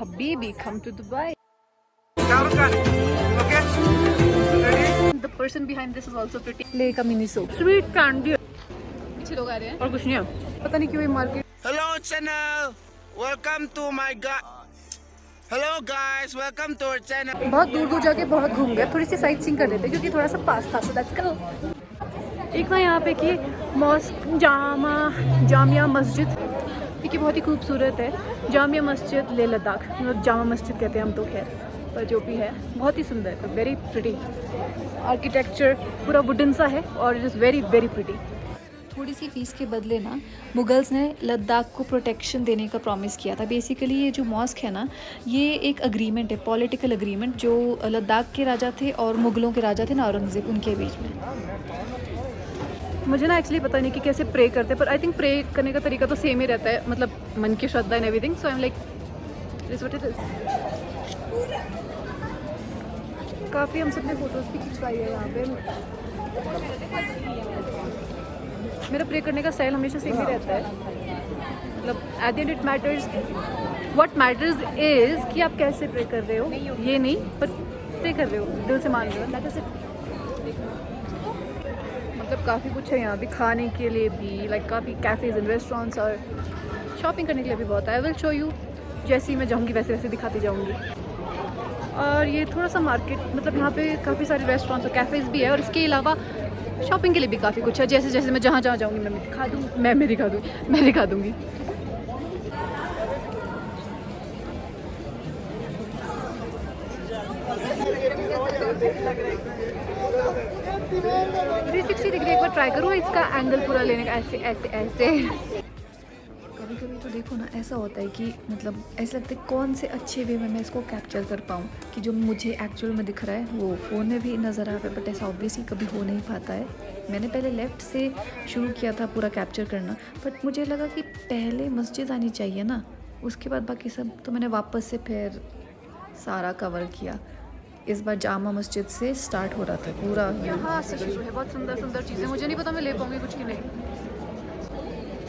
Habibi, come to Dubai. Okay. Ready? The person behind this is also pretty. ले का mini soap. Sweet candy. पीछे लोग आ रहे हैं और कुछ नहीं है. पता नहीं क्यों ये market. Hello channel. Welcome to my Hello guys, welcome to our channel. बहुत दूर दूर जाके बहुत घूम गए. थोड़ी सी साइट सीइंग कर लेते क्योंकि थोड़ा सा पास था. So that's cool. एक ना यहाँ पे की मॉस्क जामिया मस्जिद, क्योंकि बहुत ही खूबसूरत है. जामिया मस्जिद लेह लद्दाख, मतलब जामा मस्जिद कहते हैं हम तो, खैर पर जो भी है बहुत ही सुंदर है. वेरी प्रिटी आर्किटेक्चर, पूरा वुडन सा है और it is very very pretty. थोड़ी सी फ़ीस के बदले ना मुगल्स ने लद्दाख को प्रोटेक्शन देने का प्रॉमिस किया था. बेसिकली ये जो मॉस्क है ना, ये एक अग्रीमेंट है, पॉलिटिकल अग्रीमेंट, जो लद्दाख के राजा थे और मुग़लों के राजा थे ना, औरंगज़ेब, उनके बीच में. मुझे ना एक्चुअली पता नहीं कि कैसे प्रे करते, पर आई थिंक प्रे करने का तरीका तो सेम ही रहता है, मतलब मन की श्रद्धा and everything. So I am like this what it is. काफ़ी हम सब ने फ़ोटोज़ भी खिंचवाई है यहाँ पे. मेरा प्रे करने का स्टाइल हमेशा सेम ही रहता है, मतलब at the end it matters, what matters is कि आप कैसे प्रे कर रहे हो, ये नहीं, पर प्रे कर रहे हो, दिल से मान रहे हो, दैट इज़ इट. मतलब काफ़ी कुछ है यहाँ भी खाने के लिए भी, लाइक काफ़ी कैफ़ेज़ एंड रेस्टोरेंट्स, और शॉपिंग करने के लिए भी बहुत है. आई विल शो यू, जैसी मैं जाऊँगी वैसे वैसे दिखाती जाऊँगी. और ये थोड़ा सा मार्केट, मतलब यहाँ पे काफ़ी सारे रेस्टोरेंट्स और कैफ़ेज़ भी है, और इसके अलावा शॉपिंग के लिए भी काफ़ी कुछ है. जैसे जैसे मैं जहाँ जहाँ जाऊँगी मैं दिखा दूँगी. 360 डिग्री एक बार ट्राई करूँ इसका एंगल पूरा लेने का, ऐसे ऐसे ऐसे. कभी कभी तो देखो ना, ऐसा होता है कि मतलब ऐसा लगता है कौन से अच्छे वे में मैं इसको कैप्चर कर पाऊँ कि जो मुझे एक्चुअल में दिख रहा है वो फ़ोन में भी नज़र आ रहा है, बट ऐसा ऑब्वियसली कभी हो नहीं पाता है. मैंने पहले लेफ़्ट से शुरू किया था पूरा कैप्चर करना, बट मुझे लगा कि पहले मस्जिद आनी चाहिए ना, उसके बाद बाकी सब. तो मैंने वापस से फिर सारा कवर किया. इस बार जामा मस्जिद से स्टार्ट हो रहा था पूरा. यहाँ से शुरू है, बहुत सुंदर सुंदर चीज़ें. मुझे नहीं पता मैं ले पाऊँगी कुछ कि नहीं.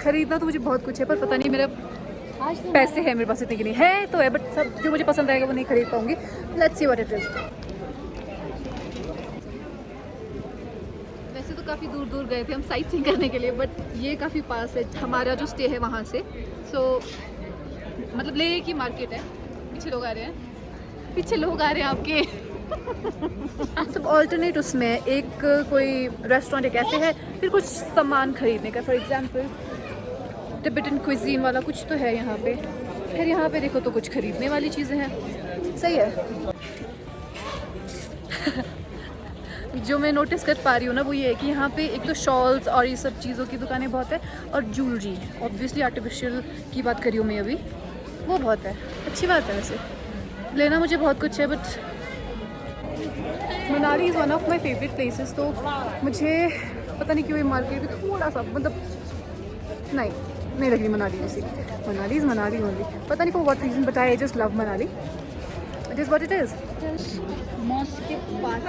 खरीदना तो मुझे बहुत कुछ है, पर पता नहीं मेरा पैसे है मेरे पास इतने कि नहीं है, तो है, बट सब जो मुझे पसंद आएगा वो नहीं खरीद पाऊँगी. Let's see what it is. वैसे तो काफ़ी दूर दूर गए थे हम साइट सीइंग करने के लिए, बट ये काफ़ी पास है हमारा जो स्टे है वहाँ से. सो मतलब ले की मार्केट है. पीछे लोग आ रहे हैं आपके. सब ऑल्टरनेट उसमें एक कोई रेस्टोरेंट, एक कैफे है, फिर कुछ सामान खरीदने का. फॉर एग्जांपल टिबेटन क्विजीन वाला कुछ तो है यहाँ पे. फिर यहाँ पे देखो तो कुछ खरीदने वाली चीज़ें हैं. सही है. जो मैं नोटिस कर पा रही हूँ ना, वो ये है कि यहाँ पे एक तो शॉल्स और ये सब चीज़ों की दुकानें बहुत है, और ज्वेलरी, ऑब्वियसली आर्टिफिशियल की बात करी हूँ मैं अभी, वो बहुत है. अच्छी बात है. वैसे लेना मुझे बहुत कुछ है, but Manali is one of my favourite places. तो मुझे पता नहीं क्यों ये मार्केट भी थोड़ा सा, मतलब नहीं लग रही मनाली जैसी. Manali is Manali only. पता नहीं for what reason, but I just love Manali. It is what it is. Mosque के पास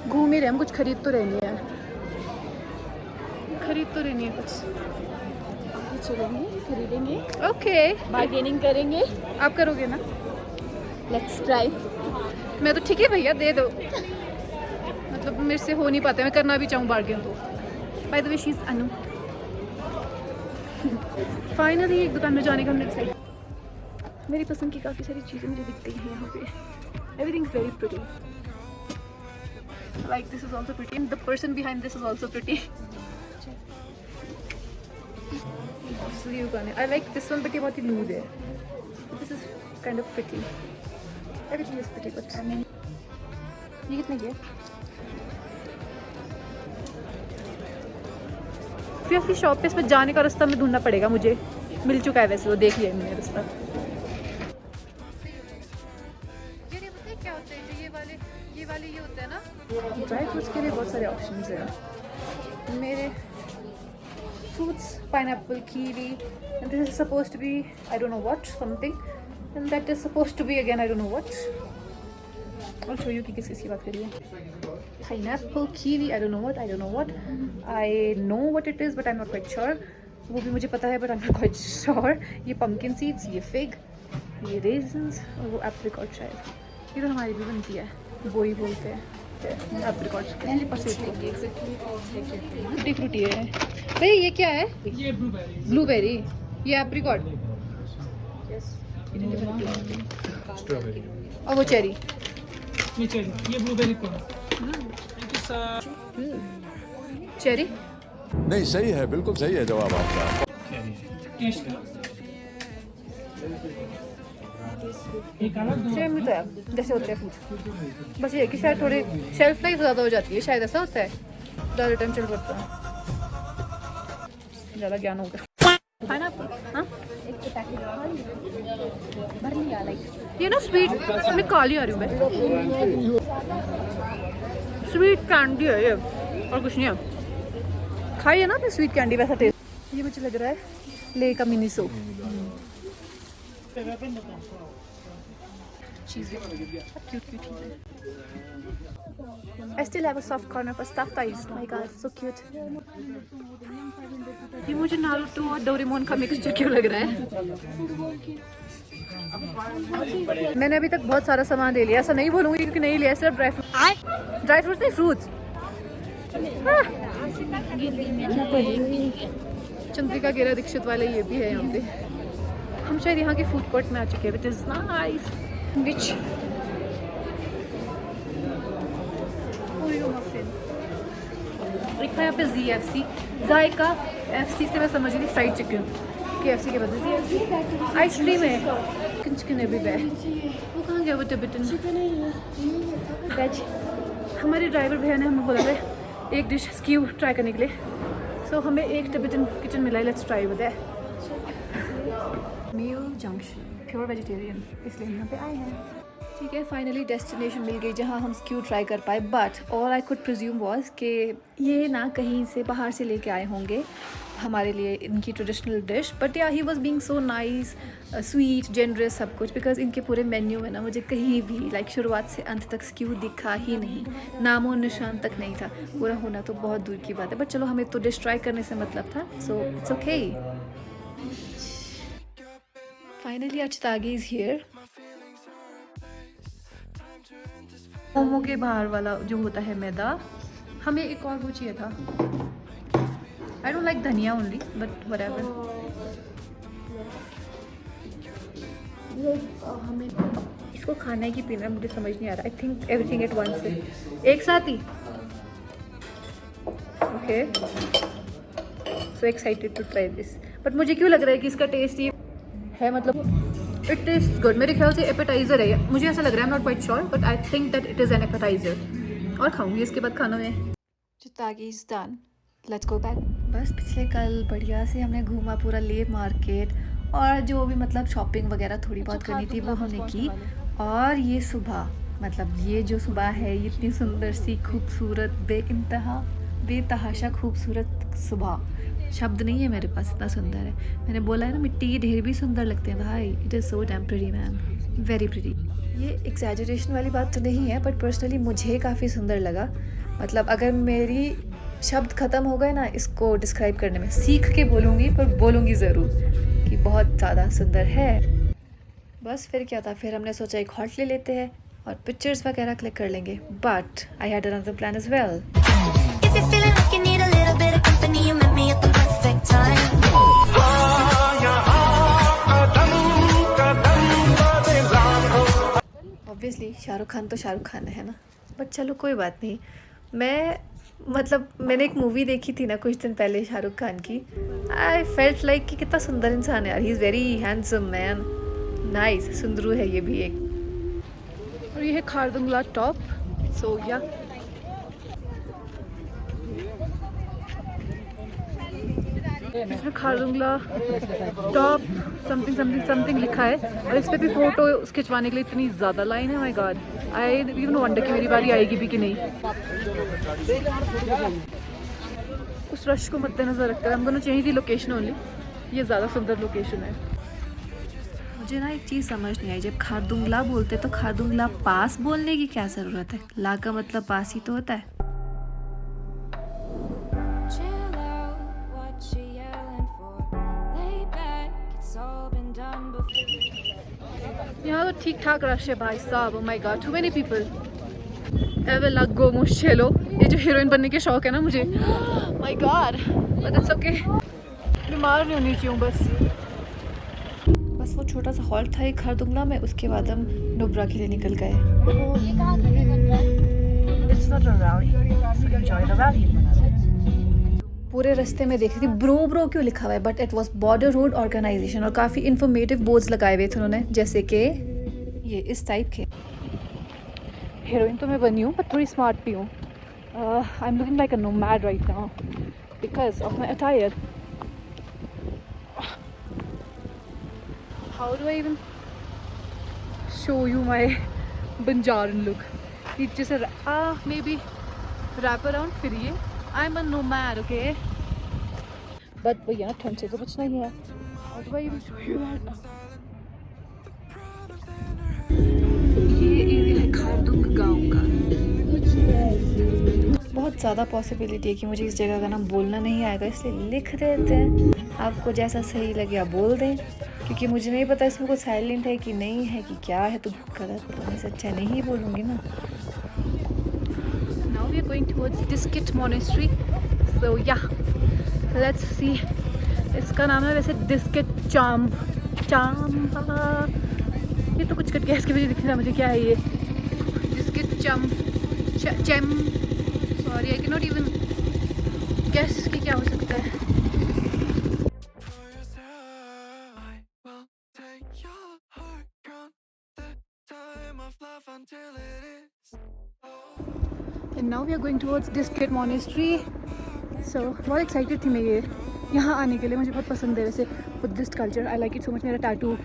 घूम ही रहे हम, कुछ खरीद तो रहनी है कुछ. चलेंगे, खरीदेंगे. ओके, बार्गेनिंग करेंगे. आप करोगे ना? Let's try. मैं तो ठीक है भैया, दे दो. मतलब मेरे से हो नहीं पाता, मैं करना भी चाहूँ बार्गेन तो. By the way she is Anu. Finally एक दुकान में जाने का हमने डिसाइड. मेरी पसंद की काफ़ी सारी चीज़ें मुझे दिखती हैं यहाँ पे. Everything is very pretty. Like this is also pretty, and the person behind this is also pretty. I like this one, but ये बहुत ही लूज है. This is kind of pretty. Everything is pretty, but ये कितने की है? फिर shop पे इसमें जाने का रास्ता में ढूंढना पड़ेगा. मुझे मिल चुका है वैसे, वो देख लिया मैंने रास्ता. क्या होता है ये वाले ये होता है ना, ड्राई फ्रूट्स के लिए बहुत सारे ऑप्शंस हैं मेरे. Fruits, pineapple, kiwi, and this is supposed to be I don't know what something, and that is supposed to be again I don't know what. I'll show you कि किस किस की बात करिए. Pineapple, kiwi, I don't know what. I know what it is, but I'm not quite sure. वो भी मुझे पता है, but I'm not quite sure. ये pumpkin seeds, ये fig, ये रेजन्स और वो एप्रिकॉट शायद, ये तो हमारी भी बनती है, वो ही बोलते हैं एप्रिकॉट्स टूटी फ्रूटी है। भाई ये क्या है? ये ब्लूबेरी। ब्लूबेरी, ये एप्रिकॉट स्ट्रॉबेरी। और वो चेरी। ये चेरी, ये ब्लूबेरी को। Thank you sir. चेरी नहीं, सही है, बिल्कुल सही है जवाब आपका। टेस्ट करो। एक अलग दो। सेम ही तो है जैसे होते हैं फ्रूट, बस ये कि शायद थोड़ी शेल्फ लाइफ ज़्यादा हो जाती है, शायद ऐसा होता है, ज़्यादा टाइम चल पड़ता है, ज़्यादा ज्ञान होगा। पाइनएप्पल, हाँ ये ना स्वीट, मैं काली आ रही हूँ मैं, स्वीट कैंडी है ये और कुछ नहीं है। खाई है ना आपने स्वीट कैंडी, वैसा टेस्ट। ये मुझे लग रहा है ले का mini so cheese I still have a soft corner for stuffed ice. My God, so cute. ये मुझे नारुतो और डोरेमोन का मिक्सचर क्यों लग रहा है? मैंने अभी तक बहुत सारा सामान ले लिया, ऐसा नहीं बोलूँगी क्योंकि नहीं लिया, सिर्फ ड्राई फ्रूट्स नहीं, फ्रूट्स। चंद्रिका गेरा दीक्षित वाले ये भी है यहाँ पे। हम शायद यहाँ के फूड कोर्ट में आ चुके हैं, विच इज़ नाइस। विच लिखा है यहाँ पे ZFC, जायका। FC से मैं समझ गई फ्राइड चिकन, KFC के बदले ZFC। आइसक्रीम है, चिकन एवरीवेयर। वो कहाँ गया वो टिबेटन वेज? हमारे ड्राइवर भैया ने हमें बोला था एक डिश स्क्यू ट्राई करने के लिए, सो हमें एक टिबेटन किचन मिला है, let's try with that. Meal junction pure vegetarian, इसलिए हम यहाँ पे आए हैं। ठीक है, फाइनली डेस्टिनेशन मिल गई जहाँ हम स्क्यू ट्राई कर पाए, but all I could presume was कि ये ना कहीं से बाहर से लेके आए होंगे हमारे लिए इनकी ट्रेडिशनल डिश। बट या he was being so nice, sweet, generous, सब कुछ, बिकॉज इनके पूरे मेन्यू में ना मुझे कहीं भी लाइक शुरुआत से अंत तक स्क्यू दिखा ही नहीं, नामो निशान तक नहीं था। पूरा होना तो बहुत दूर की बात है, बट चलो हमें तो डिश ट्राई करने से मतलब था, सो इट्स ओके। फाइनली अचतागी इज़ हियर। मोमो के बाहर वाला जो होता है मैदा, हमें एक और वो चाहिए था। आई डोंट लाइक धनिया ओनली, बट व्हाटएवर। हमें इसको खाना है कि पीना है मुझे समझ नहीं आ रहा। I think everything at once से, एक साथ ही। Okay, so excited to try this, but मुझे क्यों लग रहा है कि इसका टेस्ट ये है, मतलब इट टेस्ट गुड। मेरे ख्याल से एपेटाइजर है, मुझे ऐसा लग रहा है, I am not quite sure, but I think that it is an appetiser. और खाऊंगी इसके बाद खाना में। चितागी is done, let's go back. बस पिछले कल बढ़िया से हमने घूमा पूरा ले मार्केट, और जो भी मतलब शॉपिंग वगैरह थोड़ी बहुत करनी थी वो हमने की। और ये सुबह, मतलब ये जो सुबह है, ये इतनी सुंदर सी खूबसूरत, बेतहाशा खूबसूरत सुबह, शब्द नहीं है मेरे पास, इतना सुंदर है। मैंने बोला है ना, मिट्टी के ढेर भी सुंदर लगते हैं भाई। It is so temporary man, very pretty. ये एक्सैजरेशन वाली बात तो नहीं है, बट पर्सनली मुझे काफ़ी सुंदर लगा। मतलब अगर मेरी शब्द ख़त्म हो गए ना इसको डिस्क्राइब करने में, सीख के बोलूँगी, पर बोलूँगी ज़रूर कि बहुत ज़्यादा सुंदर है। बस फिर क्या था, फिर हमने सोचा एक हॉट ले लेते हैं और पिक्चर्स वगैरह क्लिक कर लेंगे, but I had another plan as well. Obviously Shahrukh Khan तो शाहरुख खान है ना, बट चलो कोई बात नहीं। मैंने एक मूवी देखी थी ना कुछ दिन पहले शाहरुख खान की, आई फेल्ट लाइक कि कितना सुंदर इंसान है यार, he is very handsome man, nice, सुंदरू है ये भी एक। और ये है खारदुंगला टॉप, सो या इसमें खारदुंगला टॉप समथिंग लिखा है, और इस पर भी फ़ोटो खिंचवाने के लिए इतनी ज़्यादा लाइन है। My God, I even wonder कि मेरी बारी आएगी भी कि नहीं। उस रश को मद्देनजर रखकर हम gonna change the location only, ये ज़्यादा सुंदर लोकेशन है। मुझे ना एक चीज़ समझ नहीं आई, जब खारदुंगला बोलते तो खारदुंगला पास बोलने की क्या ज़रूरत है? ला का मतलब पास ही तो होता है। यहाँ तो ठीक ठाक रश है भाई साहब. Oh my god, too many people. एवेला गोमुशेलो, ये जो हीरोइन बनने के शौक है ना मुझे. My god, but it's okay. बीमार नहीं होनी चाहिए बस वो छोटा सा हॉल्ट था एक खारदुंगला में, उसके बाद हम नुब्रा के लिए निकल गए. It's not a rally, so enjoy the rally. पूरे रास्ते में देख रही थी ब्रो क्यों लिखा हुआ है, but it was border road organisation और काफ़ी इन्फॉर्मेटिव बोर्ड्स लगाए हुए थे उन्होंने, जैसे कि ये इस टाइप के. हीरोइन तो मैं बनी हूँ पर थोड़ी स्मार्ट भी हूँ. I am looking like a nomad right now because of my attire. How do I even show you my Banjaran look. जैसे मे बी रैप अराउंड फिर ये I am a nomad, okay. But भैया ना ठंड से तो बचना ही है. How do I even show you that now? ये एरिया है खारदुंग गांव का. बहुत ज़्यादा पॉसिबिलिटी है कि मुझे इस जगह का नाम बोलना नहीं आएगा, इसलिए लिख देते हैं. आपको जैसा सही लगे आप बोल दें, क्योंकि मुझे नहीं पता इसमें कुछ साइलेंट है कि नहीं है कि क्या है, तो गलत बोलने से अच्छा नहीं बोलूँगी ना. Now we are going towards Diskit Monastery. So yeah, let's see. इसका नाम है वैसे डिस्किट चाम्बा. ये तो कुछ कट गया, इसके वजह दिख रहा मुझे क्या है ये. Diskit Cham. Sorry, I cannot even इवन गेस कि क्या हो सकता है. And now we are going towards Diskit Monastery. So बहुत एक्साइटेड थी मैं ये यहाँ आने के लिए. मुझे बहुत पसंद है वैसे Buddhist culture. I like it so much. मेरा टैटू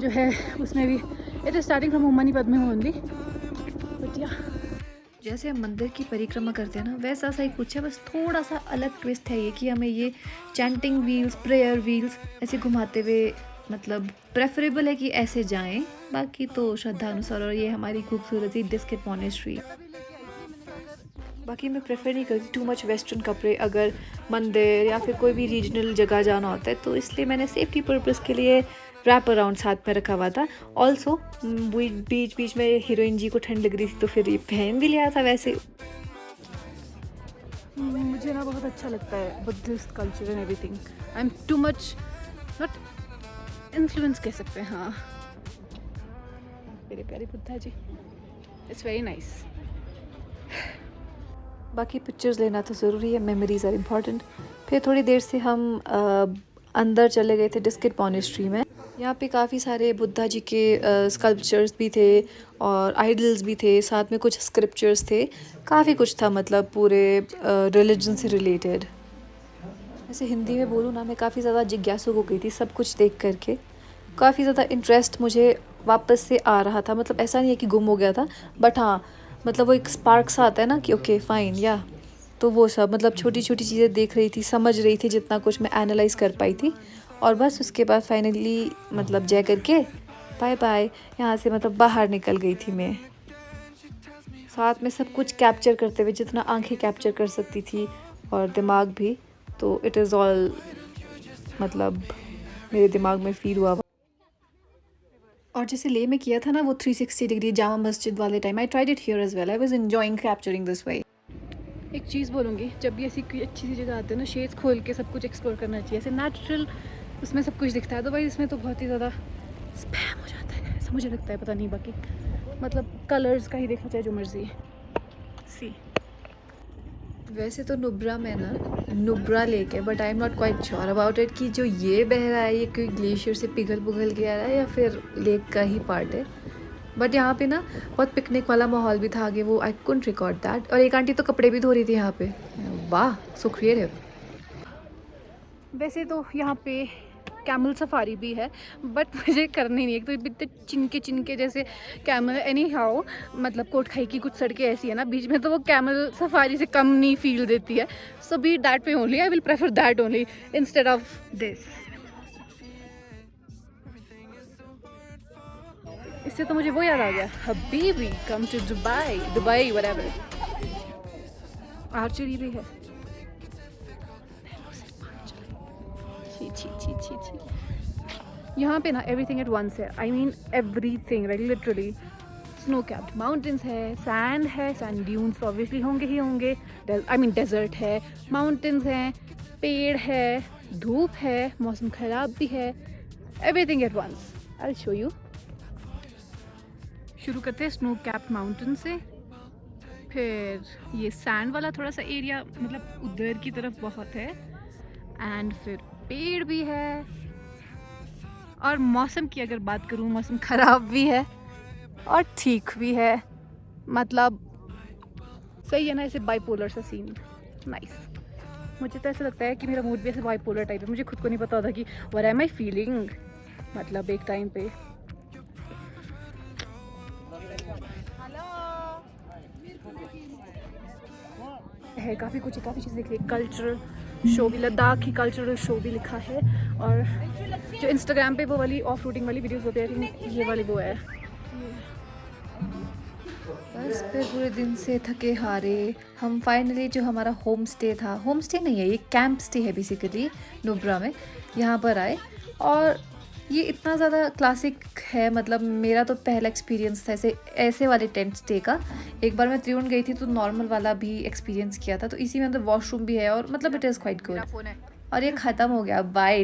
जो है उसमें भी it is starting from Mani Padme only. But या जैसे हम मंदिर की परिक्रमा करते हैं ना, वैसा सा ही कुछ है, बस थोड़ा सा अलग ट्विस्ट है ये कि हमें ये चैंटिंग व्हील्स, प्रेयर व्हील्स ऐसे घुमाते हुए, मतलब प्रेफरेबल है कि ऐसे जाएं. बाकी तो श्रद्धा अनुसार. और ये हमारी खूबसूरती डिस्किट मॉनेस्ट्री. बाकी मैं प्रेफर नहीं करती टू मच वेस्टर्न कपड़े अगर मंदिर या फिर कोई भी रीजनल जगह जाना होता है, तो इसलिए मैंने सेफ्टी पर्पज़ के लिए रैप अराउंड साथ में रखा हुआ था. ऑल्सो बीच में हीरोइन जी को ठंड लग रही थी तो फिर ये पहन भी लिया था. वैसे मुझे ना बहुत अच्छा लगता है Buddhist culture and everything. I am too much not influence कह सकते हैं. हाँ, मेरे प्यारे Buddha ji, it's very nice. बाकी पिक्चर्स लेना तो ज़रूरी है, मेमोरीज आर इम्पॉर्टेंट. फिर थोड़ी देर से हम अंदर चले गए थे डिस्किट मॉनेस्ट्री में. यहाँ पे काफ़ी सारे बुद्धा जी के स्कल्पचर्स भी थे और आइडल्स भी थे, साथ में कुछ स्क्रिप्चर्स थे, काफ़ी कुछ था, मतलब पूरे रिलीजन से रिलेटेड. ऐसे हिंदी में बोलूँ ना, मैं काफ़ी ज़्यादा जिज्ञासु हो गई थी सब कुछ देख करके. काफ़ी ज़्यादा इंटरेस्ट मुझे वापस से आ रहा था. मतलब ऐसा नहीं है कि गुम हो गया था, बट हाँ, मतलब वो एक स्पार्क सा आता है ना कि ओके फाइन या, तो वो सब मतलब छोटी छोटी चीज़ें देख रही थी, समझ रही थी जितना कुछ मैं एनालाइज कर पाई थी. और बस उसके बाद फाइनली मतलब जय करके बाय बाय यहाँ से मतलब बाहर निकल गई थी मैं, साथ में सब कुछ कैप्चर करते हुए, जितना आंखें कैप्चर कर सकती थी और दिमाग भी. तो इट इज़ ऑल मतलब मेरे दिमाग में फील हुआ. और जैसे ले में किया था ना वो 360 डिग्री जामा मस्जिद वाले time, I tried it here as well. I was enjoying capturing this way. एक चीज़ बोलूँगी, जब भी ऐसी कोई अच्छी सी जगह आती है ना, शेड्स खोल के सब कुछ एक्सप्लोर करना चाहिए. ऐसे नेचुरल उसमें सब कुछ दिखता है, तो भाई इसमें तो बहुत ही ज़्यादा स्पैम हो जाता है, ऐसा मुझे लगता है. पता नहीं, बाकी मतलब कलर्स का ही देखना चाहिए जो मर्जी है. सी वैसे तो नुब्रा में ना नुब्रा लेक है, but I am not quite sure about it कि जो ये बह रहा है ये कोई ग्लेशियर से पिघल के आ रहा है या फिर लेक का ही पार्ट है. बट यहाँ पे ना बहुत पिकनिक वाला माहौल भी था आगे, वो आई कुडंट रिकॉर्ड दैट. और एक आंटी तो कपड़े भी धो रही थी यहाँ पे. वाह, सो क्रिएटिव. वैसे तो यहाँ पे कैमल सफारी भी है, बट मुझे करनी नहीं है. तो इतने चिनके जैसे कैमल एनी हाउ, मतलब कोटखाई की कुछ सड़कें ऐसी है ना बीच में, तो वो कैमल सफारी से कम नहीं फील देती है. So be that way only. I will prefer that only instead of this. इससे तो मुझे वो याद आ गया, habibi come to Dubai whatever. Archery भी है. छी छी छी छी छी. यहाँ पे ना एवरीथिंग एट वंस है, I mean everything, like literally. Snow capped mountains है, सैंड ड्यून्स ऑब्वियसली होंगे ही होंगे, आई मीन डेजर्ट है, माउंटेन्स हैं, पेड़ है, धूप है, मौसम ख़राब भी है, everything at once. I show you. शुरू करते हैं स्नो कैप्ड माउंटेन से, फिर ये सैंड वाला थोड़ा सा एरिया मतलब उधर की तरफ बहुत है, एंड फिर पेड़ भी है। और मौसम की अगर बात करूँ, मौसम ख़राब भी है और ठीक भी है, मतलब सही है ना, ऐसे बाइपोलर सा सीन, नाइस। मुझे तो ऐसा लगता है कि मेरा मूड भी ऐसे बाइपोलर टाइप है, मुझे खुद को नहीं पता होता कि व्हाट एम आई फीलिंग, मतलब एक टाइम पे। है काफ़ी कुछ, काफ़ी चीज़ लिखी है, कल्चरल शो भी, लद्दाख की कल्चरल शो भी लिखा है। और जो इंस्टाग्राम पे वो वाली ऑफ रोडिंग वाली वीडियोस होती है, ये वाली वो है। बस फिर पूरे दिन से थके हारे हम फाइनली जो हमारा होम स्टे था, होम स्टे नहीं है ये कैंप स्टे है बेसिकली, नुब्रा में, यहाँ पर आए। और ये इतना ज़्यादा क्लासिक है, मतलब मेरा तो पहला एक्सपीरियंस था ऐसे वाले टेंट स्टे का। एक बार मैं त्रिउंड गई थी तो नॉर्मल वाला भी एक्सपीरियंस किया था, तो इसी में अंदर वॉशरूम भी है और मतलब इट इज़ क्वाइट गुड। और ये ख़त्म हो गया, बाय।